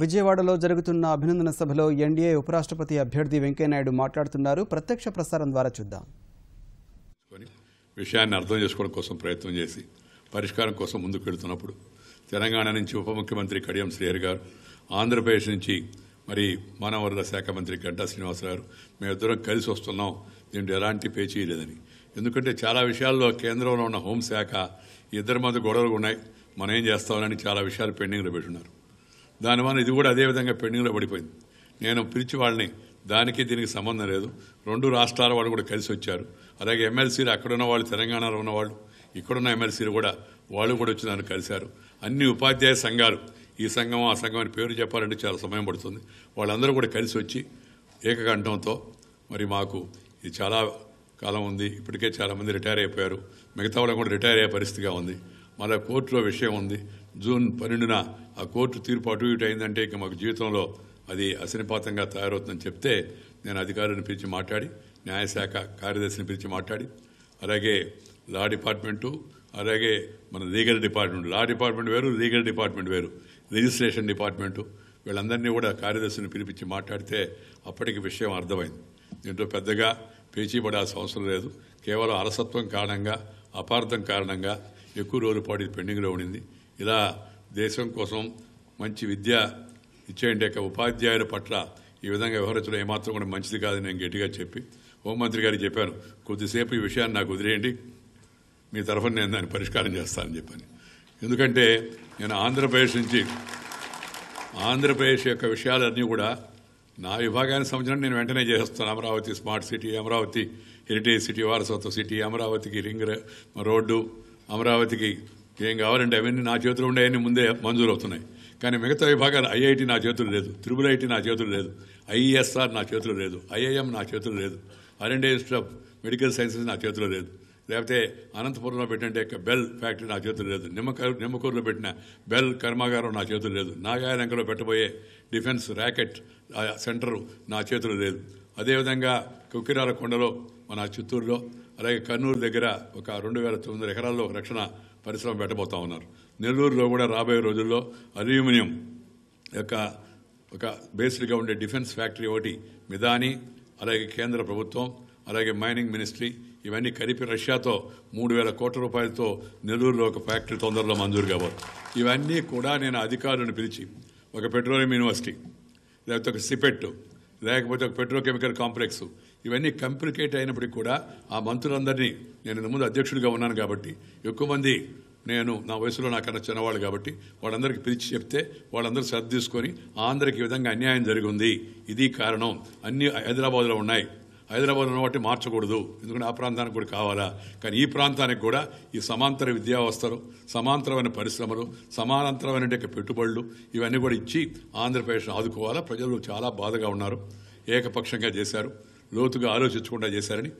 విజయవాడలో జరుగుతున్న అభినందన సభలో ఎన్డీఏ ఉపరాష్ట్రపతి అభ్యర్థి వెంకయ్యనాయుడు మాట్లాడుతున్నారు. ప్రత్యక్ష ప్రసారం ద్వారా చూద్దాం. విషయాన్ని అర్థం చేసుకోవడం కోసం ప్రయత్నం చేసి పరిష్కారం కోసం ముందుకు వెళుతున్నప్పుడు తెలంగాణ నుంచి ఉప ముఖ్యమంత్రి కడియం శ్రీహరి గారు, ఆంధ్రప్రదేశ్ నుంచి మరి మానవ వనరుల శాఖ మంత్రి గంటా శ్రీనివాస్ గారు, మేమిద్దరం కలిసి వస్తున్నాం. దీంట్లో ఎలాంటి పేచీ లేదని. ఎందుకంటే చాలా విషయాల్లో కేంద్రంలో ఉన్న హోంశాఖ ఇద్దరి మధ్య గొడవలు ఉన్నాయి. మనం ఏం చేస్తామని చాలా విషయాలు పెండింగ్లో పెట్టున్నారు. దానివల్ల ఇది కూడా అదేవిధంగా పెండింగ్లో పడిపోయింది. నేను పిలిచి వాళ్ళని దానికి దీనికి సంబంధం లేదు, రెండు రాష్ట్రాల వాళ్ళు కూడా కలిసి వచ్చారు. అలాగే ఎమ్మెల్సీలు అక్కడున్న వాళ్ళు, తెలంగాణలో ఉన్నవాళ్ళు, ఇక్కడున్న ఎమ్మెల్సీలు కూడా వాళ్ళు కూడా వచ్చి నన్ను కలిశారు. అన్ని ఉపాధ్యాయ సంఘాలు, ఈ సంఘం ఆ సంఘం అని పేరు చెప్పాలంటే చాలా సమయం పడుతుంది. వాళ్ళందరూ కూడా కలిసి వచ్చి ఏకకంఠంతో మరి మాకు ఇది చాలా కాలం ఉంది, ఇప్పటికే చాలామంది రిటైర్ అయిపోయారు, మిగతా వాళ్ళు కూడా రిటైర్ అయ్యే పరిస్థితిగా ఉంది, మళ్ళీ కోర్టులో విషయం ఉంది, జూన్ 12న ఆ కోర్టు తీర్పు అటు ఇటు అయిందంటే ఇక మాకు జీవితంలో అది అసనిపాతంగా తయారవుతుందని చెప్తే నేను అధికారులను పిలిచి మాట్లాడి, న్యాయశాఖ కార్యదర్శిని పిలిచి మాట్లాడి, అలాగే లా డిపార్ట్మెంటు, అలాగే మన లీగల్ డిపార్ట్మెంట్, లా డిపార్ట్మెంట్ వేరు, లీగల్ డిపార్ట్మెంట్ వేరు, రిజిస్ట్రేషన్ డిపార్ట్మెంటు, వీళ్ళందరినీ కూడా కార్యదర్శిని పిలిపించి మాట్లాడితే అప్పటికి విషయం అర్థమైంది. దీంట్లో పెద్దగా పేచీపడాల్సిన అవసరం లేదు. కేవలం అలసత్వం కారణంగా, అపార్థం కారణంగా ఎక్కువ రోజుల పాటు పెండింగ్లో ఉండింది. ఇలా దేశం కోసం మంచి విద్య ఇచ్చేయండి ఉపాధ్యాయుల పట్ల ఈ విధంగా వ్యవహరించడం ఏమాత్రం కూడా మంచిది కాదని నేను గట్టిగా చెప్పి హోంమంత్రి గారికి చెప్పాను, కొద్దిసేపు ఈ విషయాన్ని నాకు వదిలేయండి, మీ తరఫున నేను దాన్ని పరిష్కారం చేస్తానని చెప్పాను. ఎందుకంటే నేను ఆంధ్రప్రదేశ్ యొక్క విషయాలన్నీ కూడా నా విభాగానికి సంబంధించిన నేను వెంటనే చేస్తాను. Amaravati smart city, Amaravati heritage city, వారసత్వ సిటీ, అమరావతికి రింగ్ రోడ్డు, అమరావతికి ఏం కావాలంటే అవన్నీ నా చేతులు ఉండేవన్నీ ముందే మంజూరు అవుతున్నాయి. కానీ మిగతా విభాగాలు ఐఐటి నా చేతులు లేదు, త్రిపుల్ ఐటీ నా చేతులు లేదు, ఐఈఎస్ఆర్ నా చేతులు లేదు, ఐఐఎం నా చేతులు లేదు, ఆర్&డి ఇన్స్టిట్యూట్ ఆఫ్ మెడికల్ సైన్సెస్ నా చేతులు లేదు, లేకపోతే అనంతపురంలో పెట్టినట్టే బెల్ ఫ్యాక్టరీ నా చేతులు లేదు, నిమ్మకూరులో పెట్టిన బెల్ కర్మాగారం నా చేతులు లేదు, నాగాలంకలో పెట్టబోయే డిఫెన్స్ ర్యాకెట్ సెంటర్ నా చేతులు లేదు. అదేవిధంగా కుక్కిరాల కొండలో మన చిత్తూరులో, అలాగే కర్నూలు దగ్గర ఒక 2900 ఎకరాల్లో రక్షణ పరిశ్రమ పెట్టబోతా ఉన్నారు. నెల్లూరులో కూడా రాబోయే రోజుల్లో అల్యూమినియం యొక్క ఒక బేస్డ్గా ఉండే డిఫెన్స్ ఫ్యాక్టరీ ఒకటి మిదాని, అలాగే కేంద్ర ప్రభుత్వం, అలాగే మైనింగ్ మినిస్ట్రీ ఇవన్నీ కలిపి రష్యాతో 3000 కోట్ల రూపాయలతో నెల్లూరులో ఒక ఫ్యాక్టరీ తొందరలో మంజూరు కాబోతుంది. ఇవన్నీ కూడా నేను అధికారులను పిలిచి ఒక పెట్రోలియం యూనివర్సిటీ, లేకపోతే ఒక సిపెట్, లేకపోతే ఒక పెట్రోకెమికల్ కాంప్లెక్స్, ఇవన్నీ కంప్లికేట్ అయినప్పటికీ కూడా ఆ మంత్రులందరినీ నేను ముందు అధ్యక్షుడిగా ఉన్నాను కాబట్టి ఎక్కువ మంది నేను నా వయసులో నాకన్నా చిన్నవాళ్ళు కాబట్టి వాళ్ళందరికీ పిలిచి చెప్తే వాళ్ళందరూ శ్రద్ధ తీసుకొని ఆంధ్రకి ఈ విధంగా అన్యాయం జరిగింది, ఇది కారణం, అన్ని హైదరాబాద్లో ఉన్నాయి, హైదరాబాద్లో ఉన్న వాటి మార్చకూడదు, ఎందుకంటే ఆ ప్రాంతానికి కూడా కావాలా, కానీ ఈ ప్రాంతానికి కూడా ఈ సమాంతర విద్యా వ్యవస్థలు, సమాంతరమైన పరిశ్రమలు, సమాంతరమైన పెట్టుబడులు ఇవన్నీ కూడా ఇచ్చి ఆంధ్రప్రదేశ్ను ఆదుకోవాలా. ప్రజలు చాలా బాధగా ఉన్నారు, ఏకపక్షంగా చేశారు, లోతుగా ఆలోచించకుండా చేశారని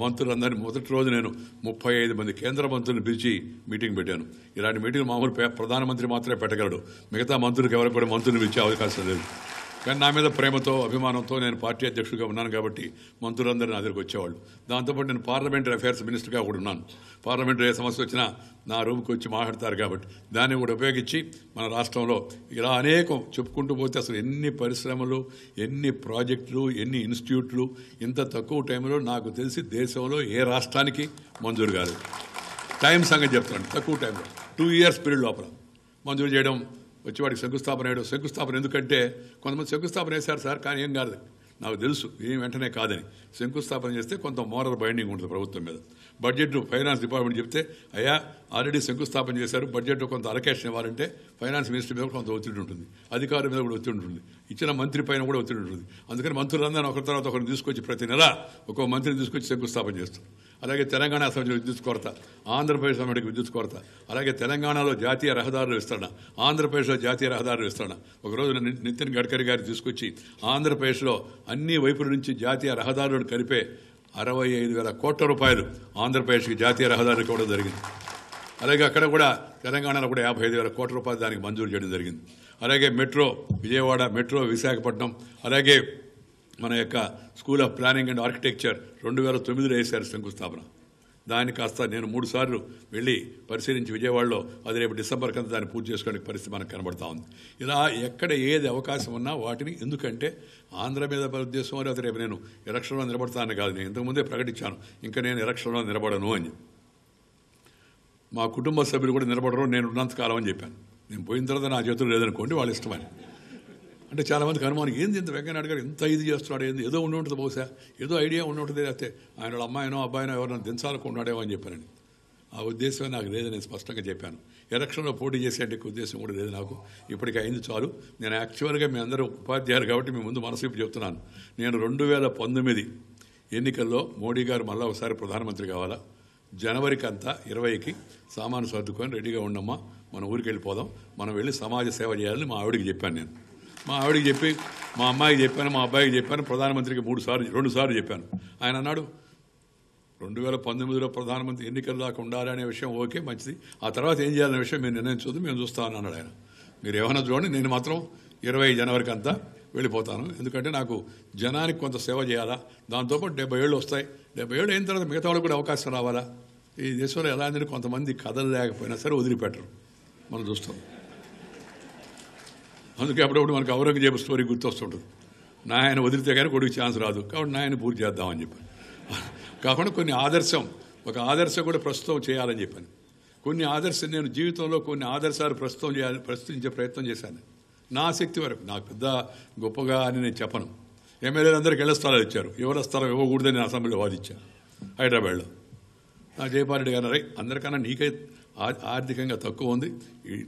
మంత్రులందరినీ మొదటి రోజు నేను 35 మంది కేంద్ర మంత్రులను పిలిచి మీటింగ్ పెట్టాను. ఇలాంటి మీటింగ్ మామూలు ప్రధానమంత్రి మాత్రమే పెట్టగలడు, మిగతా మంత్రులకు ఎవరికి కూడా మంత్రులు పిలిచే అవకాశం లేదు. కానీ నా మీద ప్రేమతో, అభిమానంతో నేను పార్టీ అధ్యక్షుడిగా ఉన్నాను కాబట్టి మంత్రులందరూ నా దగ్గరికి వచ్చేవాళ్ళు. దాంతోపాటు నేను పార్లమెంటరీ అఫైర్స్ మినిస్టర్గా కూడా ఉన్నాను. పార్లమెంటరీ ఏ సమస్య వచ్చినా నా రూమ్కి వచ్చి మాట్లాడతారు కాబట్టి దాన్ని కూడా ఉపయోగించి మన రాష్ట్రంలో ఇలా అనేకం చెప్పుకుంటూ పోతే అసలు ఎన్ని పరిశ్రమలు, ఎన్ని ప్రాజెక్టులు, ఎన్ని ఇన్స్టిట్యూట్లు ఇంత తక్కువ టైంలో నాకు తెలిసి దేశంలో ఏ రాష్ట్రానికి మంజూరు కాలేదు. టైం సంగతి చెప్తాను, తక్కువ టైంలో 2 years పీరియడ్ లోపల మంజూరు చేయడం, వచ్చి వాడికి శంకుస్థాపన వేయడం. శంకుస్థాపన ఎందుకంటే కొంతమంది శంకుస్థాపన వేశారు సార్, కానీ ఏం కాదు, నాకు తెలుసు ఏం వెంటనే కాదని. శంకుస్థాపన చేస్తే కొంత మోరల్ బైండింగ్ ఉంటుంది ప్రభుత్వం మీద. బడ్జెట్ ఫైనాన్స్ డిపార్ట్మెంట్ చెప్తే అయ్యా ఆల్రెడీ శంకుస్థాపన చేశారు, బడ్జెట్లో కొంత అలొకేషన్ ఇవ్వాలంటే ఫైనాన్స్ మినిస్టర్ మీద కొంత ఒత్తిడి ఉంటుంది, అధికారుల మీద కూడా ఒత్తిడి ఉంటుంది, ఇచ్చిన మంత్రి పైన కూడా ఒత్తిడి ఉంటుంది. అందుకని మంత్రులందరూ ఒకరి తర్వాత ఒకరిని తీసుకొచ్చి ప్రతి నెల ఒక్కో మంత్రిని తీసుకొచ్చి శంకుస్థాపన చేస్తారు. అలాగే తెలంగాణ అసెంబ్లీ విద్యుత్ కొరత, ఆంధ్రప్రదేశ్ అసెంబ్లీకి విద్యుత్ కొరత, అలాగే తెలంగాణలో జాతీయ రహదారులు విస్తరణ, ఆంధ్రప్రదేశ్లో జాతీయ రహదారులు విస్తరణ. ఒకరోజు నితిన్ గడ్కరీ గారు తీసుకొచ్చి ఆంధ్రప్రదేశ్లో అన్ని వైపుల నుంచి జాతీయ రహదారులను కలిపే 65,000 కోట్ల రూపాయలు ఆంధ్రప్రదేశ్కి జాతీయ రహదారులు కూడా జరిగింది. అలాగే అక్కడ కూడా తెలంగాణలో కూడా 55,000 కోట్ల రూపాయలు దానికి మంజూరు చేయడం జరిగింది. అలాగే మెట్రో విజయవాడ, మెట్రో విశాఖపట్నం, అలాగే మన యొక్క school of planning and architecture 2009లో వేశారు శంకుస్థాపన. దాన్ని కాస్త నేను 3 సార్లు వెళ్ళి పరిశీలించి విజయవాడలో అది రేపు డిసెంబర్ కంతా దాన్ని పూర్తి చేసుకునే పరిస్థితి మనకు కనబడతా ఉంది. ఇలా ఎక్కడ ఏది అవకాశం ఉన్నా వాటిని, ఎందుకంటే ఆంధ్ర మీద ఉద్దేశం అది రేపు నేను ఎలక్షన్లో నిలబడతానని కాదు, నేను ఇంతకుముందే ప్రకటించాను ఇంకా నేను ఎలక్షన్లో నిలబడను అని. మా కుటుంబ సభ్యులు కూడా నిలబడరు నేను ఉన్నంతకాలం అని చెప్పాను. నేను పోయిన తర్వాత నా చేతులు లేదనుకోండి వాళ్ళ ఇష్టమని. అంటే చాలామందికి అనుమానం, ఏంది ఇంత వెంకయ్యనాయుడు గారు ఇంత ఇది చేస్తున్నాడు, ఏంది ఏదో ఉండి ఉంటుంది, బహుశా ఏదో ఐడియా ఉండి ఉంటుంది, లేకపోతే ఆయన వాళ్ళ అమ్మాయినో అబ్బాయినో ఎవరైనా దించాలనుకున్నాడేమో అని చెప్పానండి. ఆ ఉద్దేశం నాకు లేదు, నేను స్పష్టంగా చెప్పాను. ఎలక్షన్లో పోటీ చేసే ఉద్దేశం కూడా లేదు నాకు. ఇప్పటికి అయింది చాలు. నేను యాక్చువల్గా మీ అందరూ ఉపాధ్యాయులు కాబట్టి మీ ముందు మనసు చెప్తున్నాను. నేను 2019 ఎన్నికల్లో మోడీ గారు మళ్ళీ ఒకసారి ప్రధానమంత్రి కావాలా, జనవరికి అంతా 20కి సామాను సర్దుకొని రెడీగా ఉండమ్మా, మన ఊరికి వెళ్ళిపోదాం, మనం వెళ్ళి సమాజ సేవ చేయాలని మా ఆవిడికి చెప్పాను. నేను మా ఆవిడికి చెప్పి మా అమ్మాయికి చెప్పాను, మా అబ్బాయికి చెప్పాను, ప్రధానమంత్రికి 2 సార్లు చెప్పాను. ఆయన అన్నాడు 2019లో ప్రధానమంత్రి ఎన్నికల దాకా ఉండాలనే విషయం ఓకే మంచిది, ఆ తర్వాత ఏం చేయాలనే విషయం మీరు నిర్ణయించొద్దు, మేము చూస్తామని అన్నాడు ఆయన. మీరు ఏమైనా చూడండి, నేను మాత్రం 20 జనవరికి అంతా వెళ్ళిపోతాను. ఎందుకంటే నాకు జనానికి కొంత సేవ చేయాలా, దాంతోపాటు 70 ఏళ్ళు వస్తాయి. 70 ఏళ్ళు అయిన తర్వాత మిగతా వాళ్ళకి కూడా అవకాశం రావాలా. ఈ దేశంలో ఎలా అంటే కొంతమంది కథలు లేకపోయినా సరే వదిలిపెట్టరు, మనం చూస్తాం. అందుకే అప్పుడప్పుడు మనకు ఔరంగజేబు స్టోరీ గుర్తొస్తుంటుంది. నాయన వదిలితే కానీ కొడుకు ఛాన్స్ రాదు, కాబట్టి నాయన పూర్తి చేద్దామని చెప్పాను. కాకుండా ఒక ఆదర్శం కూడా ప్రస్తుతం చేయాలని చెప్పాను. నేను జీవితంలో కొన్ని ఆదర్శాలు ప్రస్తుతించే ప్రయత్నం చేశాను. నా శక్తి వరకు, నాకు పెద్ద గొప్పగా అని నేను చెప్పను. ఎమ్మెల్యేలు అందరికీ ఇళ్ల స్థలాలు ఇచ్చారు, ఎవరి స్థలం ఇవ్వకూడదని అసెంబ్లీలో వాదించాను హైదరాబాద్లో. నా జయపాల్ గారు అందరికన్నా నీకే ఆర్థికంగా తక్కువ ఉంది,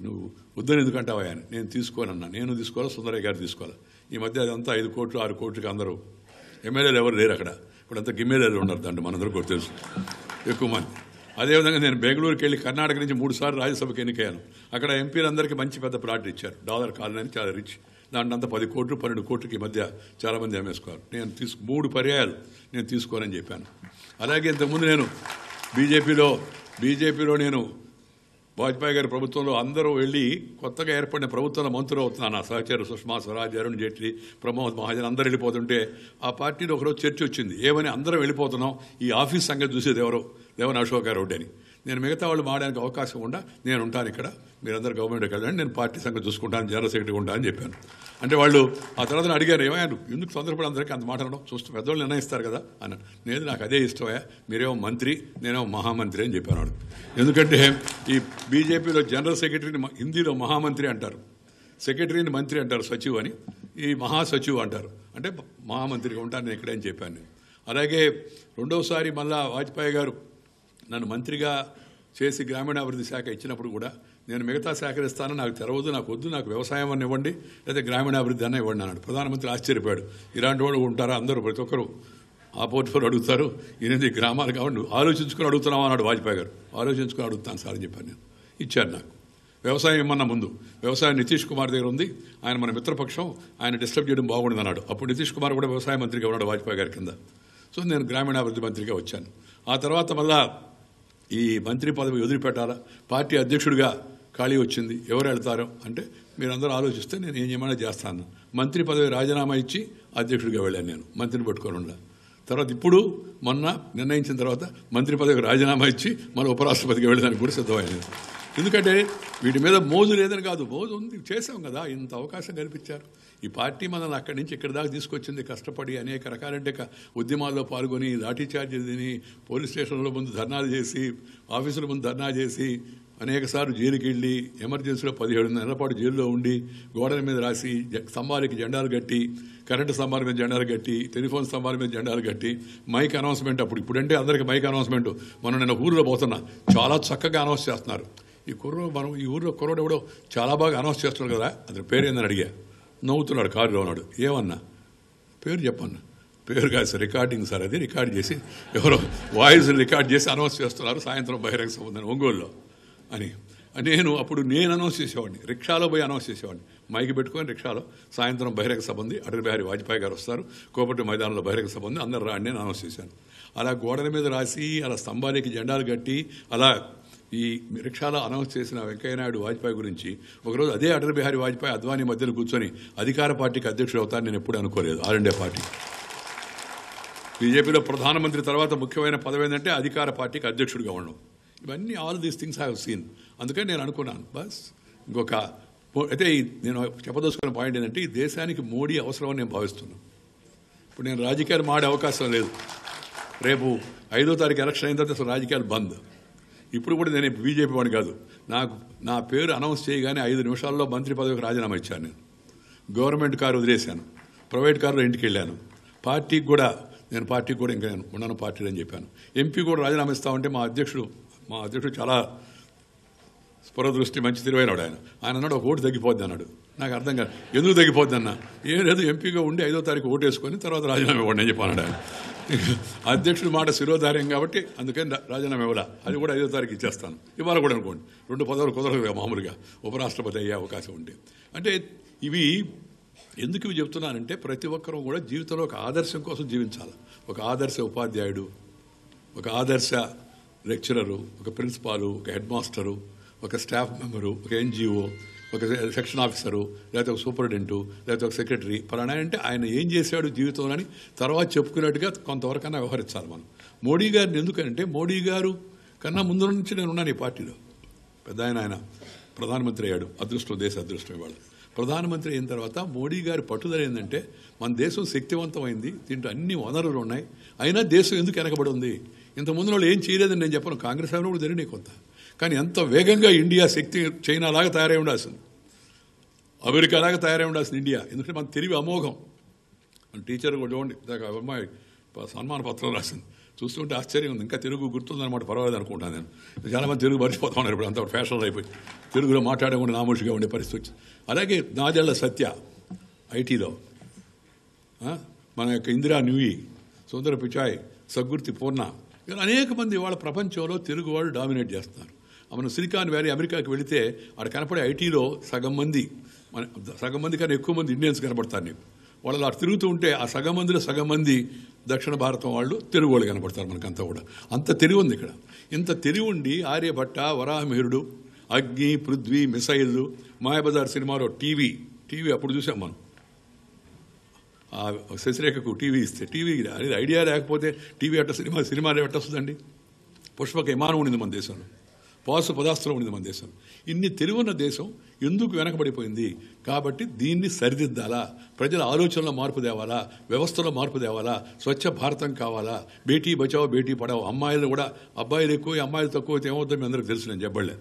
నువ్వు వద్దని ఎందుకంటావా అని. నేను తీసుకోనన్నా, నేను తీసుకోవాలా, సుందరయ్య గారు తీసుకోవాలి. ఈ మధ్య అదంతా 5 కోట్లు 6 కోట్లకి అందరూ ఎమ్మెల్యేలు ఎవరు లేరు అక్కడ. ఇప్పుడంతా గిమ్మెల్యేలు ఉన్నారు, దాంట్లో మనందరూ కూడా తెలుసు ఎక్కువ మంది. అదేవిధంగా నేను బెంగళూరుకి వెళ్ళి కర్ణాటక నుంచి 3 సార్లు రాజ్యసభకి ఎన్నికయ్యాను. అక్కడ ఎంపీలందరికీ మంచి పెద్ద ప్లాట్లు ఇచ్చారు, డాలర్ కాలనీ అని, చాలా రిచ్. దాంట్లో అంతా 10 కోట్లు 12 కోట్లకి మధ్య చాలామంది అమ్మేసుకోవాలి. నేను 3 పర్యాయాలు నేను తీసుకోనని చెప్పాను. అలాగే ఇంతకుముందు నేను బీజేపీలో నేను వాజ్పేయి గారి ప్రభుత్వంలో అందరూ వెళ్ళి కొత్తగా ఏర్పడిన ప్రభుత్వంలో మంత్రులు అవుతున్నాను. నా సహచరు సుష్మా స్వరాజ్, అరుణ్ జైట్లీ, ప్రమోద్ మహాజన్ అందరూ వెళ్ళిపోతుంటే ఆ పార్టీలో ఒకరోజు చర్చ వచ్చింది, ఏమని అందరం వెళ్ళిపోతున్నాం, ఈ ఆఫీస్ సంగతి చూసేది ఎవరో దేవన్ అశోక్ గారు అని. నేను మిగతా వాళ్ళు మాడడానికి అవకాశం ఉండా నేను ఉంటాను ఇక్కడ, మీరందరూ గవర్నమెంట్కి వెళ్ళండి, నేను పార్టీ సంగతి చూసుకుంటాను, జనరల్ సెక్రటరీ ఉంటాను అని చెప్పాను. అంటే వాళ్ళు ఆ తర్వాత అడిగారు, ఏమయ్యారు ఎందుకు తొందరపడి అందరికీ అంత మాట్లాడడం, చూస్తూ పెద్దవాళ్ళు నిర్ణయిస్తారు కదా అన్నాడు. నాకు అదే ఇష్టమయ్యా, మీరేమో మంత్రి నేనేమో మహామంత్రి అని చెప్పాను వాడు. ఎందుకంటే ఈ బీజేపీలో జనరల్ సెక్రటరీని హిందీలో మహామంత్రి అంటారు, సెక్రటరీని మంత్రి అంటారు, సచివ్ అని, ఈ మహాసచివ్ అంటారు. అంటే మహామంత్రిగా ఉంటాను నేను ఇక్కడే అని చెప్పాను నేను. అలాగే రెండోసారి మళ్ళా వాజ్పేయి గారు నన్ను మంత్రిగా చేసి గ్రామీణాభివృద్ధి శాఖ ఇచ్చినప్పుడు కూడా నేను మిగతా శాఖలు ఇస్తాను, నాకు తెరవద్దు, నాకు వద్దు, నాకు వ్యవసాయం అని ఇవ్వండి, లేదా గ్రామీణాభివృద్ధి అన్న ఇవ్వండి అన్నాడు. ప్రధానమంత్రి ఆశ్చర్యపోయాడు, ఇలాంటి వాళ్ళు ఉంటారా, అందరూ ప్రతి ఒక్కరు ఆ పోర్ట్ఫోలియో అడుగుతారు, 8 గ్రామాలు కాబట్టి ఆలోచించుకుని అడుగుతున్నావు అన్నాడు వాజ్పేయి గారు. ఆలోచించుకుని అడుగుతాను సార్ అని చెప్పాను నేను. ఇచ్చాను నాకు. వ్యవసాయం ఇమ్మన్నా ముందు, వ్యవసాయం నితీష్ కుమార్ దగ్గర ఉంది, ఆయన మన మిత్రపక్షం, ఆయన డిస్టర్బ్ చేయడం బాగుండదు అన్నాడు. అప్పుడు నితీష్ కుమార్ కూడా వ్యవసాయ మంత్రిగా ఉన్నాడు వాజ్పేయి గారి కింద. సో నేను గ్రామీణాభివృద్ధి మంత్రిగా వచ్చాను. ఆ తర్వాత మళ్ళా ఈ మంత్రి పదవి వదిలిపెట్టాలా, పార్టీ అధ్యక్షుడిగా ఖాళీ వచ్చింది, ఎవరు వెళ్తారో అంటే మీరందరూ ఆలోచిస్తే నేను ఏం చేయమన్నా చేస్తాను. మంత్రి పదవి రాజీనామా ఇచ్చి అధ్యక్షుడిగా వెళ్ళాను నేను, మంత్రిని పట్టుకొని ఉండాలి. తర్వాత ఇప్పుడు మొన్న నిర్ణయించిన తర్వాత మంత్రి పదవికి రాజీనామా ఇచ్చి మళ్ళీ ఉపరాష్ట్రపతికి వెళ్ళడానికి కూడా సిద్ధమైంది. ఎందుకంటే వీటి మీద మోజు లేదని కాదు, మోజు ఉంది, చేసాం కదా, ఇంత అవకాశం కల్పించారు. ఈ పార్టీ మనల్ని అక్కడి నుంచి ఇక్కడి దాకా తీసుకొచ్చింది కష్టపడి, అనేక రకాలంటే ఉద్యమాల్లో పాల్గొని, లాఠీ చార్జీ తిని, పోలీస్ స్టేషన్ల ముందు ధర్నాలు చేసి, ఆఫీసుల ముందు ధర్నా చేసి, అనేక సార్లు జైలుకి వెళ్ళి, ఎమర్జెన్సీలో 17 నెలల పాటు జైల్లో ఉండి, గోడల మీద రాసి, స్తంభాలకి జెండాలు కట్టి, కరెంటు స్తంభాల మీద జెండాలు కట్టి, టెలిఫోన్ స్తంభాల మీద జెండాలు కట్టి, మైక్ అనౌన్స్మెంట్ ఇప్పుడంటే అందరికీ మైక్ అనౌన్స్మెంట్. మనం నేను ఊరిలో పోతున్నా, చాలా చక్కగా అనౌన్స్ చేస్తున్నారు. ఈ ఊరిలో కుర్రోడు ఎవడో చాలా బాగా అనౌన్స్ చేస్తున్నాడు కదా, అతని పేరు ఏందని అడిగా. నవ్వుతున్నాడు, కారులో ఉన్నాడు. ఏమన్నా పేరు చెప్పన్నా, పేరు కాదు సార్, రికార్డింగ్ సార్, అది రికార్డ్ చేసి ఎవరో వాయిస్ రికార్డ్ చేసి అనౌన్స్ చేస్తున్నారు సాయంత్రం బహిరంగ సభ ఉందని ఒంగోలులో అని. నేను అనౌన్స్ చేసేవాడిని, రిక్షాలో పోయి అనౌన్స్ చేసేవాడిని, మైకి పెట్టుకొని రిక్షాలో సాయంత్రం బహిరంగ సభ ఉంది, అటల్ బిహారీ వాజ్పేయి గారు వస్తారు, కోపటి మైదానంలో బహిరంగ సభ ఉంది, అందరు రాండి నేను అనౌన్స్ చేశాను. అలా గోడల మీద రాసి, అలా స్తంభాలకి జెండాలు కట్టి, అలా ఈ రిక్షాలో అనౌన్స్ చేసిన వెంకయ్యనాయుడు వాజ్పేయి గురించి ఒకరోజు అదే అటల్ బిహారీ వాజ్పేయి అద్వానీ మధ్యలో కూర్చొని అధికార పార్టీకి అధ్యక్షుడు అవుతారని నేను ఎప్పుడు అనుకోలేదు. ఆల్ ఇండియా పార్టీ బీజేపీలో ప్రధానమంత్రి తర్వాత ముఖ్యమైన పదవి ఏంటంటే అధికార పార్టీకి అధ్యక్షుడిగా ఉండడం. ఇవన్నీ all these things have seen. అందుకని నేను అనుకున్నాను బస్ ఇంకొక అయితే నేను చెప్పదలుచుకున్న పాయింట్ ఏంటంటే ఈ దేశానికి మోడీ అవసరమని నేను భావిస్తున్నాను. ఇప్పుడు నేను రాజకీయాలు మాడే అవకాశం లేదు. రేపు 5వ తారీఖు ఎలక్షన్ అయిన తర్వాత అసలు రాజకీయాలు బంద్. ఇప్పుడు కూడా నేను బీజేపీ వాడిని కాదు. నా పేరు అనౌన్స్ చేయగానే 5 నిమిషాల్లో మంత్రి పదవికి రాజీనామా ఇచ్చాను. నేను గవర్నమెంట్ కారు వదిలేశాను, ప్రైవేట్ కారులో ఇంటికి వెళ్ళాను. పార్టీకి కూడా ఇంకా నేను ఉన్నాను పార్టీలో అని చెప్పాను. ఎంపీ కూడా రాజీనామా ఇస్తామంటే మా అధ్యక్షుడు చాలా స్పృహదృష్టి మంచి తెలివైనవాడు. ఆయన అన్నాడు ఒక ఓటు తగ్గిపోద్ది అన్నాడు. నాకు అర్థం కాదు ఎందుకు తగ్గిపోద్ది అన్న. ఏం లేదు, ఎంపీగా ఉండి 5వ తారీఖు ఓటు వేసుకొని తర్వాత రాజీనామా ఇవ్వండి అని చెప్పాను ఆయన. అధ్యక్షుడు మాట శిరోధార్యం కాబట్టి అందుకని రాజీనామా ఇవ్వాలా, అది కూడా 5వ తారీఖు ఇచ్చేస్తాను. ఇవాళ కూడా అనుకోండి 2 పదవులు కుదరదు మామూలుగా ఉపరాష్ట్రపతి అయ్యే అవకాశం ఉంటే. అంటే ఇవి ఎందుకు ఇవి చెప్తున్నానంటే ప్రతి ఒక్కరూ కూడా జీవితంలో ఒక ఆదర్శం కోసం జీవించాలి. ఒక ఆదర్శ ఉపాధ్యాయుడు, ఒక ఆదర్శ లెక్చరరు, ఒక ప్రిన్సిపాలు, ఒక హెడ్ మాస్టరు, ఒక స్టాఫ్ మెంబరు, ఒక ఎన్జిఓ, ఒక సెక్షన్ ఆఫీసరు, లేకపోతే ఒక సూపరింటెండెంటు, లేకపోతే ఒక సెక్రటరీ ఫలానా అంటే ఆయన ఏం చేశాడు జీవితంలో అని తర్వాత చెప్పుకున్నట్టుగా కొంతవరకన్నా వ్యవహరించాలి మనం. మోడీ గారిని ఎందుకంటే మోడీ గారు కన్నా ముందు నుంచి నేను ఉన్నాను ఈ పార్టీలో. పెద్ద ఆయన ప్రధానమంత్రి అయ్యాడు. అదృష్టం, దేశ అదృష్టం. ఇవాళ ప్రధానమంత్రి అయిన తర్వాత మోడీ గారి పట్టుదల ఏంటంటే మన దేశం శక్తివంతమైంది, దీంట్లో అన్ని వనరులు ఉన్నాయి, అయినా దేశం ఎందుకు వెనకబడి ఉంది. ఇంతకుముందు వాళ్ళు ఏం చేయలేదని నేను చెప్పను, కాంగ్రెస్ అయినా కూడా జరిగినాయి కొంత. కానీ ఎంత వేగంగా ఇండియా శక్తి చైనాలాగా తయారై ఉండాల్సింది, అమెరికాలాగా తయారై ఉండాల్సింది ఇండియా. ఎందుకంటే మన తెలివి అమోఘం. మన టీచర్ కూడా చూడండి, అమ్మాయి సన్మాన పత్రం రాసింది, చూస్తుంటే ఆశ్చర్యం ఉంది. ఇంకా తెలుగు గుర్తుందన్నమాట, పర్వాలేదు అనుకుంటాను నేను. చాలామంది తెలుగు మర్చిపోతా ఉన్నారు ఇప్పుడు, అంత ఫ్యాషన్ అయిపోయి తెలుగులో మాట్లాడకుండా నామోషిగా ఉండే పరిస్థితి వచ్చింది. అలాగే నాదెళ్ల సత్య ఐటీలో, మన యొక్క ఇందిరా న్యూయి, సుందర పిచాయ్, సగ్గుర్తి పూర్ణ, ఇలా అనేక మంది వాళ్ళ ప్రపంచంలో తెలుగు వాళ్ళు డామినేట్ చేస్తున్నారు. మనం సిలికాన్ వ్యాలీ అమెరికాకి వెళితే అక్కడ కనపడే ఐటీలో సగం మంది కన్నా ఎక్కువ మంది ఇండియన్స్ కనపడతారు. నీకు వాళ్ళు అలా తిరుగుతూ ఉంటే ఆ సగం మందిలో సగం మంది దక్షిణ భారతం వాళ్ళు, తెలుగు వాళ్ళు కనపడతారు మనకంతా కూడా. అంత తెలివి ఉంది ఇక్కడ. ఇంత తెలివి ఉండి ఆర్యభట్ట, వరాహమిహిరుడు, అగ్ని, పృథ్వీ, మిసైళ్ళు, మాయాబజార్ సినిమాలో టీవీ అప్పుడు చూసాం మనం. శశిరేఖకు టీవీ ఇస్తే టీవీ అనేది ఐడియా లేకపోతే టీవీ అట్ట సినిమా ఎట్ట వస్తుందండి. పుష్పక విమానం ఉండింది మన దేశంలో, పాసు పదాస్త్రం ఉండింది మన దేశం. ఇన్ని తెలివున్న దేశం ఎందుకు వెనకబడిపోయింది? కాబట్టి దీన్ని సరిదిద్దాలా, ప్రజల ఆలోచనలో మార్పు తేవాలా, వ్యవస్థలో మార్పు తేవాలా, స్వచ్ఛ భారతం కావాలా, బేటీ బచావో బేటీ పడావో. అమ్మాయిలు కూడా, అబ్బాయిలు ఎక్కువ అమ్మాయిలు తక్కువ అయితే ఏమవుతుందో మీ అందరికీ తెలుసు, నేను చెప్పలే.